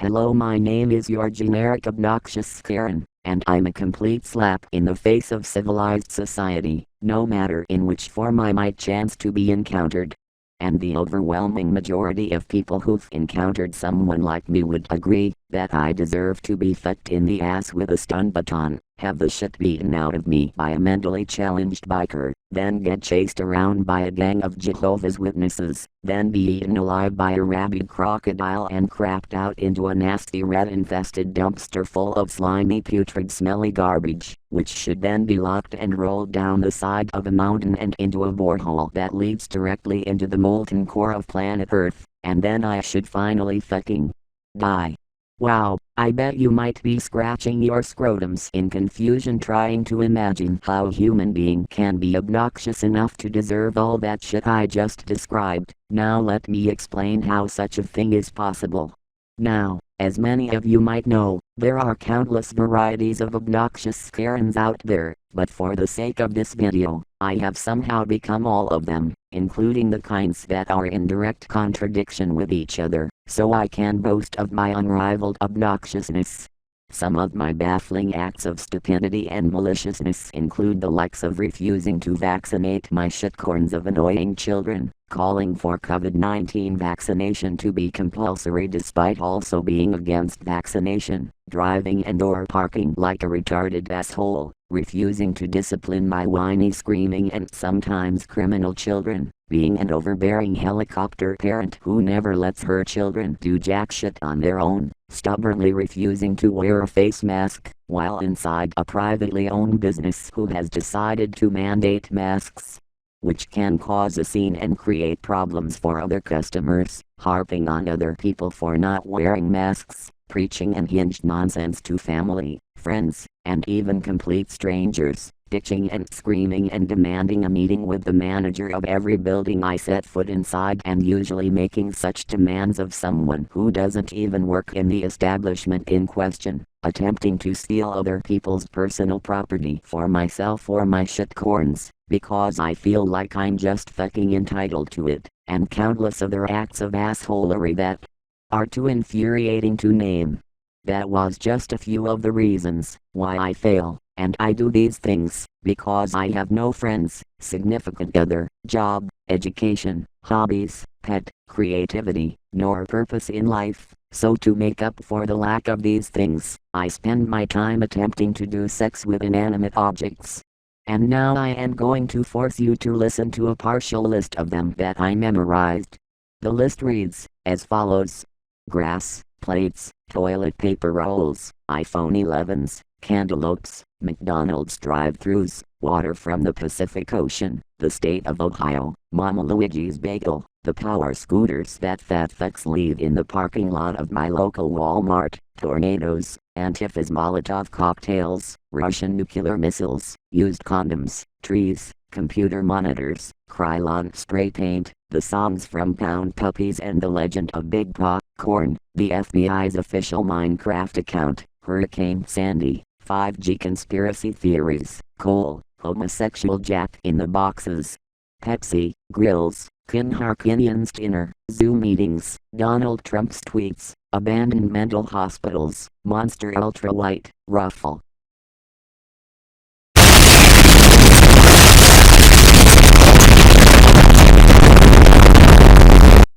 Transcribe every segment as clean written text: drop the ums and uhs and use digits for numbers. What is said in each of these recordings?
Hello, my name is your generic obnoxious Karen, and I'm a complete slap in the face of civilized society, no matter in which form I might chance to be encountered. And the overwhelming majority of people who've encountered someone like me would agree that I deserve to be fucked in the ass with a stun baton, have the shit beaten out of me by a mentally challenged biker, then get chased around by a gang of Jehovah's Witnesses, then be eaten alive by a rabid crocodile and crapped out into a nasty rat-infested dumpster full of slimy putrid smelly garbage, which should then be locked and rolled down the side of a mountain and into a borehole that leads directly into the molten core of planet Earth, and then I should finally fucking die. Wow, I bet you might be scratching your scrotums in confusion trying to imagine how a human being can be obnoxious enough to deserve all that shit I just described. Now let me explain how such a thing is possible. Now, as many of you might know, there are countless varieties of obnoxious Karens out there, but for the sake of this video, I have somehow become all of them, including the kinds that are in direct contradiction with each other, so I can boast of my unrivaled obnoxiousness. Some of my baffling acts of stupidity and maliciousness include the likes of refusing to vaccinate my shitcorns of annoying children, calling for COVID-19 vaccination to be compulsory despite also being against vaccination, driving and/or parking like a retarded asshole, refusing to discipline my whiny, screaming and sometimes criminal children, being an overbearing helicopter parent who never lets her children do jack shit on their own, stubbornly refusing to wear a face mask while inside a privately owned business who has decided to mandate masks, which can cause a scene and create problems for other customers, harping on other people for not wearing masks, preaching unhinged nonsense to family, friends, and even complete strangers, bitching and screaming and demanding a meeting with the manager of every building I set foot inside, and usually making such demands of someone who doesn't even work in the establishment in question, attempting to steal other people's personal property for myself or my shitcorns, because I feel like I'm just fucking entitled to it, and countless other acts of assholery that are too infuriating to name. That was just a few of the reasons why I fail, and I do these things, because I have no friends, significant other, job, education, hobbies, pet, creativity, nor purpose in life. So to make up for the lack of these things, I spend my time attempting to do sex with inanimate objects. And now I am going to force you to listen to a partial list of them that I memorized. The list reads as follows: grass, plates, toilet paper rolls, iPhone 11s, cantaloupes, McDonald's drive-thrus, water from the Pacific Ocean, the state of Ohio, Mama Luigi's bagel, the power scooters that fat fucks leave in the parking lot of my local Walmart, tornadoes, Antifa's Molotov cocktails, Russian nuclear missiles, used condoms, trees, computer monitors, Krylon spray paint, the songs from Pound Puppies and the Legend of Big Popcorn, the FBI's official Minecraft account, Hurricane Sandy, 5G conspiracy theories, coal, homosexual Jack in the boxes, Pepsi, grills, Ken Harkinian's dinner, Zoom meetings, Donald Trump's tweets, abandoned mental hospitals, Monster Ultra White, Ruffle.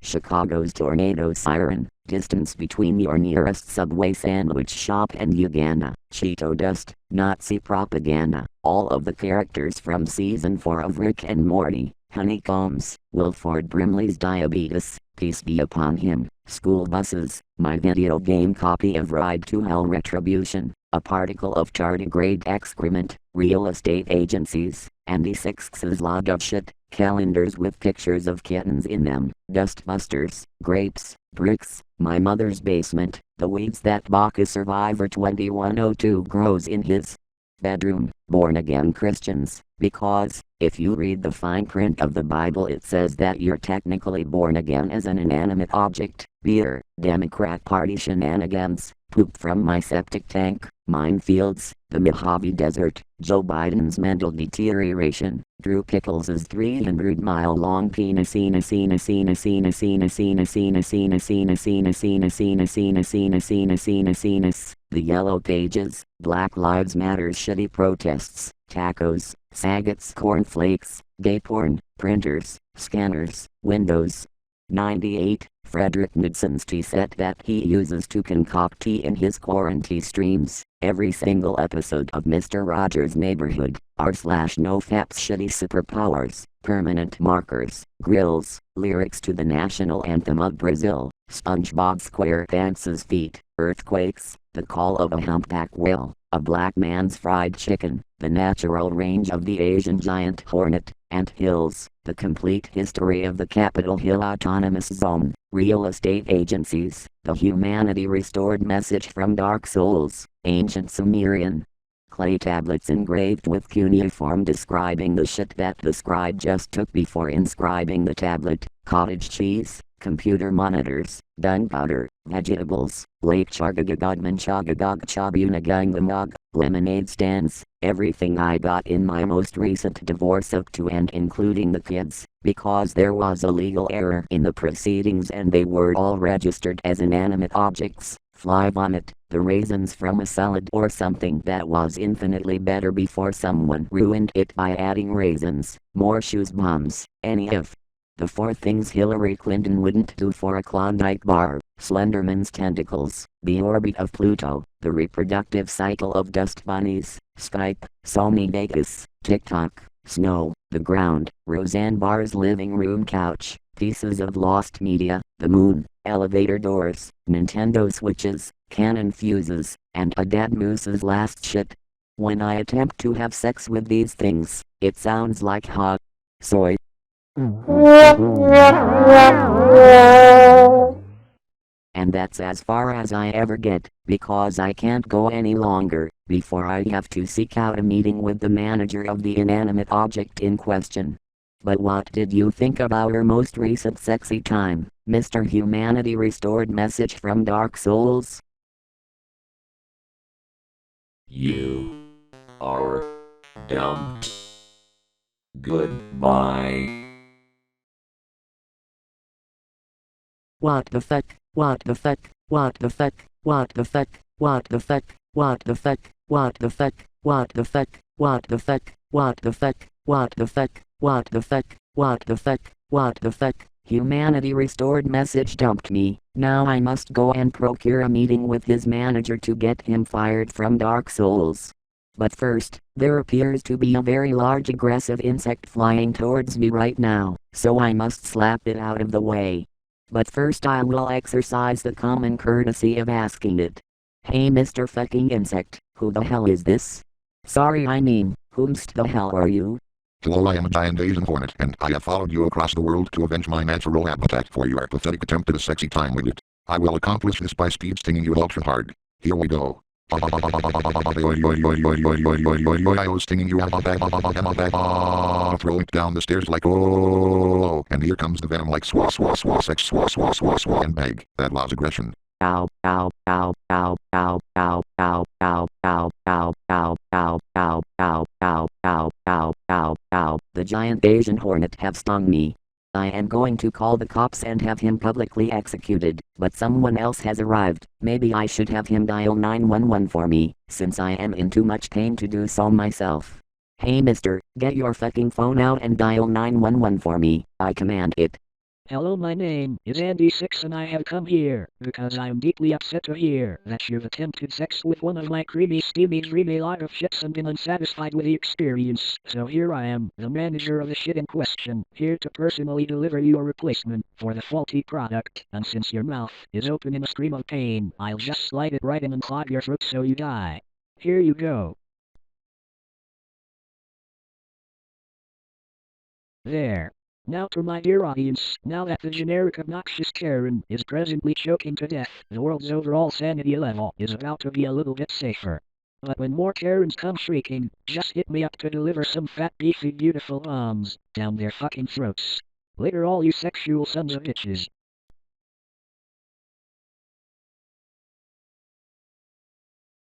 Chicago's tornado siren, distance between your nearest Subway sandwich shop and Uganda, Cheeto dust, Nazi propaganda, all of the characters from season 4 of Rick and Morty, honeycombs, Wilford Brimley's diabetes, peace be upon him, school buses, my video game copy of Ride to Hell Retribution, a particle of tardigrade excrement, real estate agencies, Andy Sixx's log of shit, calendars with pictures of kittens in them, dustbusters, grapes, bricks, my mother's basement, the weeds that Baka Survivor 2102 grows in his bedroom, born-again Christians, because, if you read the fine print of the Bible, it says that you're technically born again as an inanimate object, beer, Democrat Party shenanigans, poop from my septic tank, minefields, the Mojave Desert, Joe Biden's mental deterioration, Drew Pickles' 300-mile-long penis, the Yellow Pages, Black Lives Matter's shitty protests, tacos, Sagat's cornflakes, gay porn, printers, scanners, Windows 98, Frederick Nidson's tea set that he uses to concoct tea in his quarantine streams, every single episode of Mr. Rogers' Neighborhood, r/NoFap's shitty superpowers, permanent markers, grills, lyrics to the national anthem of Brazil, SpongeBob SquarePants' feet, earthquakes, the call of a humpback whale, a black man's fried chicken, the natural range of the Asian giant hornet, ant hills, the complete history of the Capitol Hill Autonomous Zone, real estate agencies, the humanity restored message from Dark Souls, ancient Sumerian clay tablets engraved with cuneiform describing the shit that the scribe just took before inscribing the tablet, cottage cheese, computer monitors, gunpowder, vegetables, Lake Chargagagogman Chagagog Chabunagangamog, lemonade stands, everything I got in my most recent divorce up to and including the kids, because there was a legal error in the proceedings and they were all registered as inanimate objects. Fly vomit, the raisins from a salad or something that was infinitely better before someone ruined it by adding raisins, more shoes bombs, any of the 4 things Hillary Clinton wouldn't do for a Klondike bar, Slenderman's tentacles, the orbit of Pluto, the reproductive cycle of dust bunnies, Skype, Sony Vegas, TikTok, snow, the ground, Roseanne Barr's living room couch, pieces of lost media, the moon, elevator doors, Nintendo Switches, Canon fuses, and a dead moose's last shit. When I attempt to have sex with these things, it sounds like hot soy. And that's as far as I ever get, because I can't go any longer, before I have to seek out a meeting with the manager of the inanimate object in question. But what did you think about our most recent sexy time, Mr. Humanity Restored message from Dark Souls? You are dumped. Goodbye. What the fuck, what the fuck, what the fuck, what the fuck, what the fuck, what the fuck, what the fuck, what the fuck, what the fuck, what the fuck, what the fuck, what the fuck, what the fuck, what the fuck, Humanity Restored message dumped me. Now I must go and procure a meeting with his manager to get him fired from Dark Souls. But first, there appears to be a very large aggressive insect flying towards me right now, so I must slap it out of the way. But first I will exercise the common courtesy of asking it. Hey Mr. fucking insect, who the hell is this? Sorry, I mean, whomst the hell are you? Hello, I am a giant Asian hornet, and I have followed you across the world to avenge my natural habitat for your pathetic attempt at a sexy time with it. I will accomplish this by speed stinging you ultra hard. Here we go. I was stinging you. Throw it down the stairs like oh, and here comes the venom like swah swah swah sex swah swah swah swah and bag. That was aggression. Ow, ow, ow, ow, ow, ow, ow, ow, ow, ow, ow, ow, ow, ow, ow, ow, ow, ow, ow. The giant Asian hornet have stung me. I am going to call the cops and have him publicly executed, but someone else has arrived. Maybe I should have him dial 911 for me, since I am in too much pain to do so myself. Hey mister, get your fucking phone out and dial 911 for me, I command it. Hello, my name is Andy6 and I have come here because I'm deeply upset to hear that you've attempted sex with one of my creamy steamies really lot of shits and been unsatisfied with the experience. So here I am, the manager of the shit in question, here to personally deliver you a replacement for the faulty product, and since your mouth is open in a scream of pain, I'll just slide it right in and clog your throat so you die. Here you go. There. Now to my dear audience, now that the generic obnoxious Karen is presently choking to death, the world's overall sanity level is about to be a little bit safer. But when more Karens come shrieking, just hit me up to deliver some fat beefy beautiful bombs down their fucking throats. Later all you sexual sons of bitches.